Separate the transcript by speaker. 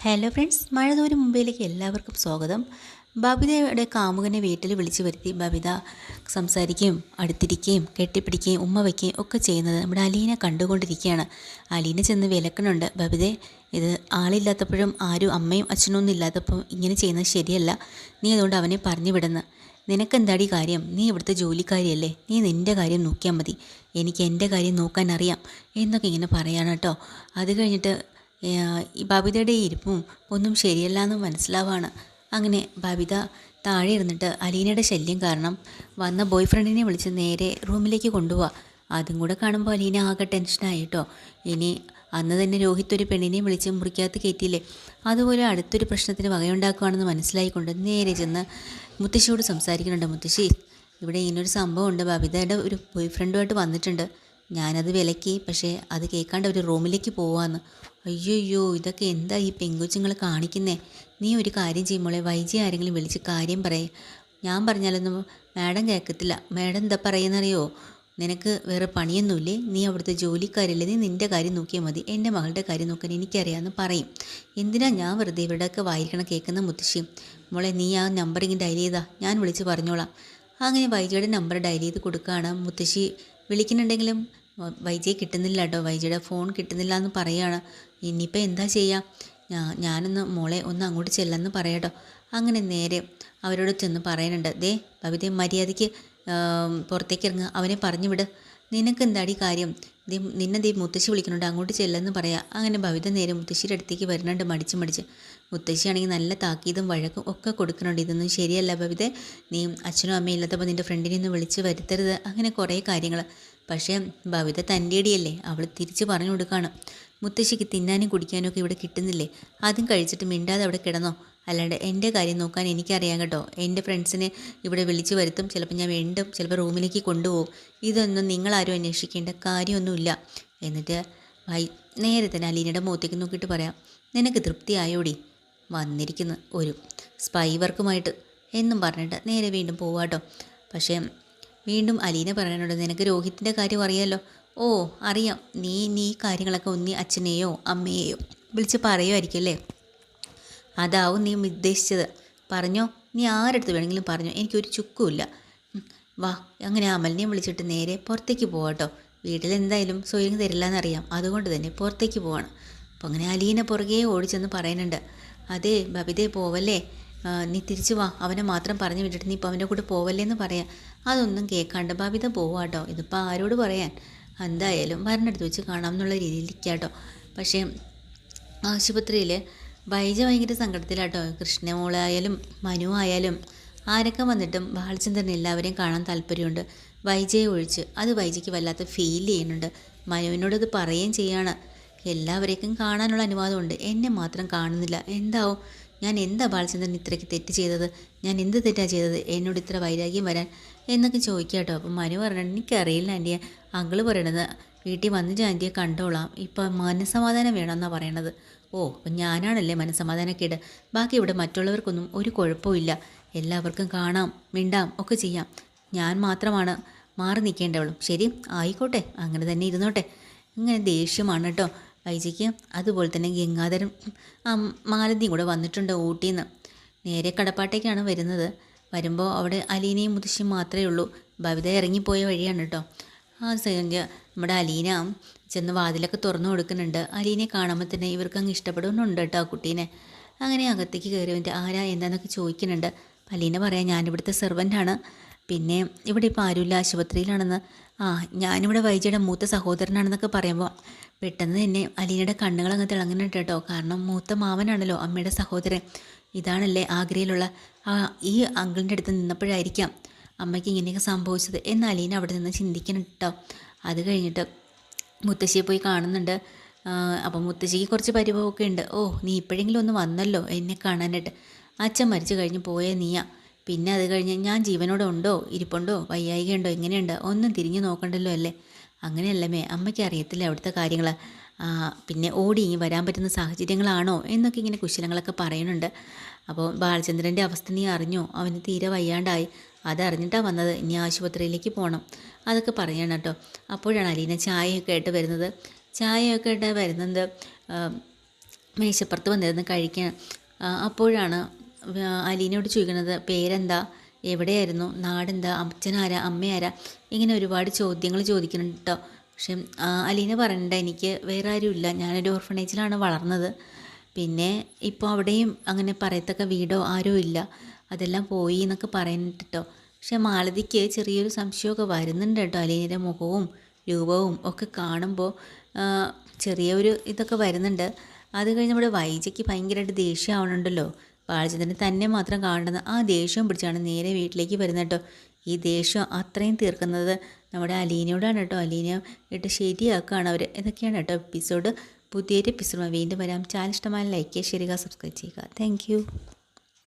Speaker 1: Hello friends, മഴതോരും മുംബൈയിലേക്ക് എല്ലാവർക്കും സ്വാഗതം. ബബിതയുടെ കാമുകനെ വീട്ടിൽ വിളിച്ചു വരുത്തി ബബിത സംസാരിക്കുകയും അടുത്തിരിക്കുകയും കെട്ടിപ്പിടിക്കുകയും ഉമ്മ വയ്ക്കുകയും ഒക്കെ ചെയ്യുന്നത് നമ്മുടെ അലീന കണ്ടുകൊണ്ടിരിക്കുകയാണ്. അലീന ചെന്ന് വിലക്കണുണ്ട്, ബബിതെ ഇത് ആളില്ലാത്തപ്പോഴും ആരും അമ്മയും അച്ഛനും ഒന്നും ഇല്ലാത്തപ്പോൾ ഇങ്ങനെ ചെയ്യുന്നത് ശരിയല്ല. നീ അതുകൊണ്ട് അവനെ പറഞ്ഞു വിടുന്നു. നിനക്കെന്താടി കാര്യം? നീ ഇവിടുത്തെ ജോലിക്കാരിയല്ലേ, നീ നിൻ്റെ കാര്യം നോക്കിയാൽ മതി, എനിക്ക് എൻ്റെ കാര്യം നോക്കാൻ അറിയാം എന്നൊക്കെ ഇങ്ങനെ പറയാണ് കേട്ടോ. അത് കഴിഞ്ഞിട്ട് ഈ ബബിതയുടെ ഇരിപ്പും ഒന്നും ശരിയല്ല എന്ന് മനസ്സിലാവാണ്. അങ്ങനെ ബബിത താഴെ ഇരുന്നിട്ട് അലീനയുടെ ശല്യം കാരണം വന്ന ബോയ് ഫ്രണ്ടിനെ വിളിച്ച് നേരെ റൂമിലേക്ക് കൊണ്ടുപോവുക. അതും കൂടെ കാണുമ്പോൾ അലീന ആകെ ടെൻഷനായി കേട്ടോ. ഇനി അന്ന് തന്നെ രോഹിത് ഒരു പെണ്ണിനെ വിളിച്ച് മുറിക്കകത്ത് കയറ്റിയില്ലേ, അതുപോലെ അടുത്തൊരു പ്രശ്നത്തിന് വകയുണ്ടാക്കുകയാണെന്ന് മനസ്സിലായിക്കൊണ്ട് നേരെ ചെന്ന് മുത്തശ്ശിയോട് സംസാരിക്കുന്നുണ്ട്. മുത്തശ്ശി, ഇവിടെ ഇങ്ങനൊരു സംഭവമുണ്ട്, ബബിതയുടെ ഒരു ബോയ് ഫ്രണ്ടുമായിട്ട് വന്നിട്ടുണ്ട്, ഞാനത് വിലക്കി, പക്ഷേ അത് കേൾക്കാണ്ട് ഒരു റൂമിലേക്ക് പോവാന്ന്. അയ്യോ, ഇതൊക്കെ എന്താ ഈ പെങ്കൊച്ചുങ്ങൾ കാണിക്കുന്നേ? നീ ഒരു കാര്യം ചെയ്യുമ്പോളെ വൈജി ആരെങ്കിലും വിളിച്ച് കാര്യം പറയേ. ഞാൻ പറഞ്ഞാലൊന്നും മാഡം കേൾക്കത്തില്ല. മാഡം എന്താ പറയുന്നറിയോ? നിനക്ക് വേറെ പണിയൊന്നുമില്ലേ? നീ അവിടുത്തെ ജോലിക്കാരില്ലേ? നീ നിൻ്റെ കാര്യം നോക്കിയാൽ മതി, എൻ്റെ മകളുടെ കാര്യം നോക്കാൻ എനിക്കറിയാമെന്ന് പറയും. എന്തിനാ ഞാൻ വെറുതെ ഇവിടെയൊക്കെ വായിക്കണം കേൾക്കുന്ന മുത്തശ്ശി? മോളെ, നീ ആ നമ്പർ ഇങ്ങനെ ഡയൽ ചെയ്താൽ ഞാൻ വിളിച്ച് പറഞ്ഞോളാം. അങ്ങനെ വൈജിയുടെ നമ്പർ ഡയൽ ചെയ്ത് കൊടുക്കുകയാണ്. മുത്തശ്ശി വിളിക്കുന്നുണ്ടെങ്കിലും വൈജിയെ കിട്ടുന്നില്ല കേട്ടോ, വൈജിയുടെ ഫോൺ കിട്ടുന്നില്ല എന്ന് പറയുകയാണ്. ഇനിയിപ്പോൾ എന്താ ചെയ്യുക? ഞാനൊന്ന് മോളെ ഒന്ന് അങ്ങോട്ട് ചെല്ലെന്ന് പറയാട്ടോ. അങ്ങനെ നേരെ അവരോട് ചെന്ന് പറയുന്നുണ്ട്, ദേ ബബിതേ, മര്യാദയ്ക്ക് പുറത്തേക്ക് ഇറങ്ങുക, അവനെ പറഞ്ഞു വിട്. നിനക്ക് എന്താടി കാര്യം? നിന്നെ ദേ മുത്തശ്ശി വിളിക്കുന്നുണ്ട്, അങ്ങോട്ട് ചെല്ലെന്ന് പറയാം. അങ്ങനെ ബബിത നേരെ മുത്തശ്ശിയുടെ അടുത്തേക്ക് വരുന്നുണ്ട് മടിച്ച്. മുത്തശ്ശിയാണെങ്കിൽ നല്ല താക്കീതും വഴക്കും ഒക്കെ കൊടുക്കുന്നുണ്ട്. ഇതൊന്നും ശരിയല്ല ബബിതേ, നീ അച്ഛനും അമ്മയും ഇല്ലാത്തപ്പോൾ നിൻ്റെ ഫ്രണ്ടിനെ ഒന്ന് വിളിച്ച് വരുത്തരുത്, അങ്ങനെ കുറേ കാര്യങ്ങൾ. പക്ഷേ ബബിത തൻ്റെ ഇടിയല്ലേ, അവൾ തിരിച്ച് പറഞ്ഞു കൊടുക്കുകയാണ്. മുത്തശ്ശിക്ക് തിന്നാനും കുടിക്കാനും ഒക്കെ ഇവിടെ കിട്ടുന്നില്ലേ, അതും കഴിച്ചിട്ട് മിണ്ടാതെ അവിടെ കിടന്നോ. അല്ലാണ്ട് എൻ്റെ കാര്യം നോക്കാൻ എനിക്കറിയാം കേട്ടോ. എൻ്റെ ഫ്രണ്ട്സിനെ ഇവിടെ വിളിച്ചു വരുത്തും, ചിലപ്പോൾ ഞാൻ വീണ്ടും ചിലപ്പോൾ റൂമിലേക്ക് കൊണ്ടുപോകും. ഇതൊന്നും നിങ്ങളാരും അന്വേഷിക്കേണ്ട കാര്യമൊന്നുമില്ല. എന്നിട്ട് നേരെ തന്നെ അലീനയുടെ മുഖത്തേക്ക് നോക്കിയിട്ട് പറയാം, നിനക്ക് തൃപ്തിയായോടി? വന്നിരിക്കുന്നു ഒരു സ്പൈ വർക്കുമായിട്ട് എന്നും പറഞ്ഞിട്ട് നേരെ വീണ്ടും പോവാട്ടോ. പക്ഷേ വീണ്ടും അലീന പറയാനുണ്ട്, നിനക്ക് രോഹിത്തിൻ്റെ കാര്യം അറിയാമല്ലോ. ഓ അറിയാം, നീ കാര്യങ്ങളൊക്കെ ഒന്നി അച്ഛനെയോ അമ്മയെയോ വിളിച്ച് പറയുമായിരിക്കും അല്ലേ? അതാവും നീ ഉദ്ദേശിച്ചത്. പറഞ്ഞോ, നീ ആരടുത്ത് വേണമെങ്കിലും പറഞ്ഞോ, എനിക്കൊരു ചുക്കുമില്ല. വാ. അങ്ങനെ അമലിനെയും വിളിച്ചിട്ട് നേരെ പുറത്തേക്ക് പോവാട്ടോ. വീട്ടിലെന്തായാലും സ്വയം തരില്ല എന്നറിയാം, അതുകൊണ്ട് തന്നെ പുറത്തേക്ക് പോവാണ്. അപ്പോൾ അങ്ങനെ അലീന പുറകെ ഓടിച്ചെന്ന് പറയുന്നുണ്ട്, അതേ ബബിതേ പോവല്ലേ, നീ തിരിച്ചു വാ, അവനെ മാത്രം പറഞ്ഞു വിട്ടിട്ട് നീ ഇപ്പോൾ അവൻ്റെ കൂടെ പോവല്ലേ എന്ന് പറയാം. അതൊന്നും കേൾക്കാണ്ട് ബബിത പോവാട്ടോ. ഇതിപ്പോൾ ആരോട് പറയാൻ? എന്തായാലും വരണടുത്ത് വെച്ച് കാണാമെന്നുള്ള രീതിയിലിരിക്കാട്ടോ. പക്ഷേ ആശുപത്രിയിൽ വൈജ ഭയങ്കര സങ്കടത്തിലാട്ടോ. കൃഷ്ണമോളായാലും മനു ആയാലും ആരൊക്കെ വന്നിട്ടും ബാലചന്ദ്രൻ എല്ലാവരെയും കാണാൻ താല്പര്യമുണ്ട്, വൈജയെ ഒഴിച്ച്. അത് വൈജയ്ക്ക് വല്ലാത്ത ഫീൽ ചെയ്യുന്നുണ്ട്. മനുവിനോട് അത് പറയുകയും ചെയ്യാണ്, എല്ലാവരേക്കും കാണാനുള്ള അനുവാദമുണ്ട്, എന്നെ മാത്രം കാണുന്നില്ല, എന്താവും? ഞാൻ എന്താ ബാലചന്ദ്രൻ ഇത്രയ്ക്ക് തെറ്റ് ചെയ്തത്? ഞാൻ എന്ത് തെറ്റാണ് ചെയ്തത് എന്നോട് ഇത്ര വൈരാഗ്യം വരാൻ എന്നൊക്കെ ചോദിക്കുക കേട്ടോ. അപ്പം മനു പറഞ്ഞിട്ട്, എനിക്കറിയില്ല ആൻറ്റിയെ, അങ്കിള് പറയണത് വീട്ടിൽ വന്നിട്ട് ആൻറ്റിയെ കണ്ടോളാം, ഇപ്പം മനസ്സമാധാനം വേണമെന്നാണ് പറയണത്. ഓ, അപ്പം ഞാനാണല്ലേ മനസ്സമാധാനക്കേട്? ബാക്കി ഇവിടെ മറ്റുള്ളവർക്കൊന്നും ഒരു കുഴപ്പമില്ല, എല്ലാവർക്കും കാണാം മിണ്ടാം ഒക്കെ ചെയ്യാം, ഞാൻ മാത്രമാണ് മാറി നിൽക്കേണ്ടവളും. ശരി ആയിക്കോട്ടെ, അങ്ങനെ തന്നെ ഇരുന്നോട്ടെ. ഇങ്ങനെ ദേഷ്യമാണ് കേട്ടോ വൈജയ്ക്ക്. അതുപോലെ തന്നെ ഗംഗാധരൻ മാലതിയും കൂടെ വന്നിട്ടുണ്ട് ഊട്ടിയിൽ നിന്ന്. നേരെ കടപ്പാട്ടേക്കാണ് വരുന്നത്. വരുമ്പോൾ അവിടെ അലീനയും മുത്തശ്ശിയും മാത്രമേ ഉള്ളൂ. ബബിത ഇറങ്ങിപ്പോയ വഴിയാണ് കേട്ടോ. ആ നമ്മുടെ അലീന ചെന്ന് വാതിലൊക്കെ തുറന്നു കൊടുക്കുന്നുണ്ട്. അലീനെ കാണുമ്പോൾ തന്നെ ഇവർക്ക് അങ്ങ് ഇഷ്ടപ്പെടുന്നുണ്ട് കേട്ടോ ആ കുട്ടീനെ. അങ്ങനെ അകത്തേക്ക് കയറി വന്നിട്ട് ആരാ എന്താണെന്നൊക്കെ ചോദിക്കുന്നുണ്ട്. അലീന പറയാം, ഞാനിവിടുത്തെ സെർവൻ്റാണ്, പിന്നെ ഇവിടെ ഇപ്പോൾ ആരുമില്ല, ആശുപത്രിയിലാണെന്ന്. ഞാനിവിടെ വൈജയുടെ മൂത്ത സഹോദരനാണെന്നൊക്കെ പറയുമ്പോൾ പെട്ടെന്ന് തന്നെ അലീനയുടെ കണ്ണുകളങ്ങ് തിളങ്ങുന്നുണ്ട് കേട്ടോ. കാരണം മൂത്ത മാവനാണല്ലോ അമ്മയുടെ സഹോദരൻ. ഇതാണല്ലേ ആഗ്രയിലുള്ള ഈ അങ്കിളിൻ്റെ അടുത്ത് നിന്നപ്പോഴായിരിക്കാം അമ്മയ്ക്ക് ഇങ്ങനെയൊക്കെ സംഭവിച്ചത് എന്ന് അലീന അവിടെ നിന്ന് ചിന്തിക്കണം കേട്ടോ. അത് കഴിഞ്ഞിട്ട് മുത്തശ്ശിയെ പോയി കാണുന്നുണ്ട്. അപ്പം മുത്തശ്ശിക്ക് കുറച്ച് പരിഭവമൊക്കെ ഉണ്ട്. ഓ, നീ ഇപ്പോഴെങ്കിലും ഒന്ന് വന്നല്ലോ എന്നെ കാണാനായിട്ട്. അച്ഛൻ മരിച്ചു കഴിഞ്ഞ് പോയ നീയാ, പിന്നെ അത് കഴിഞ്ഞ് ഞാൻ ജീവനോടെ ഉണ്ടോ ഇരിപ്പുണ്ടോ വയ്യായികയുണ്ടോ എങ്ങനെയുണ്ട് ഒന്നും തിരിഞ്ഞു നോക്കണ്ടല്ലോ അല്ലേ? അങ്ങനെയല്ലമ്മേ, അമ്മയ്ക്ക് അറിയത്തില്ല അവിടുത്തെ കാര്യങ്ങൾ. പിന്നെ ഓടി ഇനി വരാൻ പറ്റുന്ന സാഹചര്യങ്ങളാണോ എന്നൊക്കെ ഇങ്ങനെ കുശലങ്ങളൊക്കെ പറയുന്നുണ്ട്. അപ്പോൾ ബാലചന്ദ്രൻ്റെ അവസ്ഥ നീ അറിഞ്ഞോ? അവന് തീരെ വയ്യാണ്ടായി, അതറിഞ്ഞിട്ടാണ് വന്നത്, ഇനി ആശുപത്രിയിലേക്ക് പോകണം, അതൊക്കെ പറയണം കേട്ടോ. അപ്പോഴാണ് അലീന ചായയൊക്കെ ആയിട്ട് വരുന്നത്. മേശപ്പുറത്ത് വന്നിരുന്ന് കഴിക്കാൻ. അപ്പോഴാണ് അലീനയോട് ചോദിക്കുന്നത്, പേരെന്താ, എവിടെയായിരുന്നു, നാടെന്താ, അച്ഛനാരാ, അമ്മയാരാ, ഇങ്ങനെ ഒരുപാട് ചോദ്യങ്ങൾ ചോദിക്കുന്നുണ്ട് കേട്ടോ. പക്ഷെ അലീന പറയണ്ട, എനിക്ക് വേറെ ആരുമില്ല, ഞാനൊരു ഓർഫണേജിലാണ് വളർന്നത്. പിന്നെ ഇപ്പോൾ അവിടെയും അങ്ങനെ പറയത്തക്ക വീടോ ആരോ ഇല്ല, അതെല്ലാം പോയി എന്നൊക്കെ പറയുന്നുണ്ട് കേട്ടോ. പക്ഷെ മാലതിക്ക് ചെറിയൊരു സംശയമൊക്കെ വരുന്നുണ്ട് കേട്ടോ. അലീനയുടെ മുഖവും രൂപവും ഒക്കെ കാണുമ്പോൾ ചെറിയൊരു ഇതൊക്കെ വരുന്നുണ്ട്. അത് കഴിഞ്ഞ് നമ്മുടെ വൈജയ്ക്ക് ഭയങ്കരമായിട്ട് ദേഷ്യമാവണുണ്ടല്ലോ. ബാലചന്ദ്രന് തന്നെ മാത്രം കാണുന്ന ആ ദേഷ്യം പിടിച്ചാണ് നേരെ വീട്ടിലേക്ക് വരുന്നത് കേട്ടോ. ഈ ദേഷ്യം അത്രയും തീർക്കുന്നത് നമ്മുടെ അലീനയോടാണ് കേട്ടോ. അലീന ഇട്ട് ശരിയാക്കുകയാണ് അവർ. ഇതൊക്കെയാണ് കേട്ടോ എപ്പിസോഡ്. പുതിയൊരു എപ്പിസോഡ് വീണ്ടും വരാം. ചാനൽ ഇഷ്ടമായ ലൈക്ക് ചെയ്യുക, സബ്സ്ക്രൈബ് ചെയ്യുക. താങ്ക്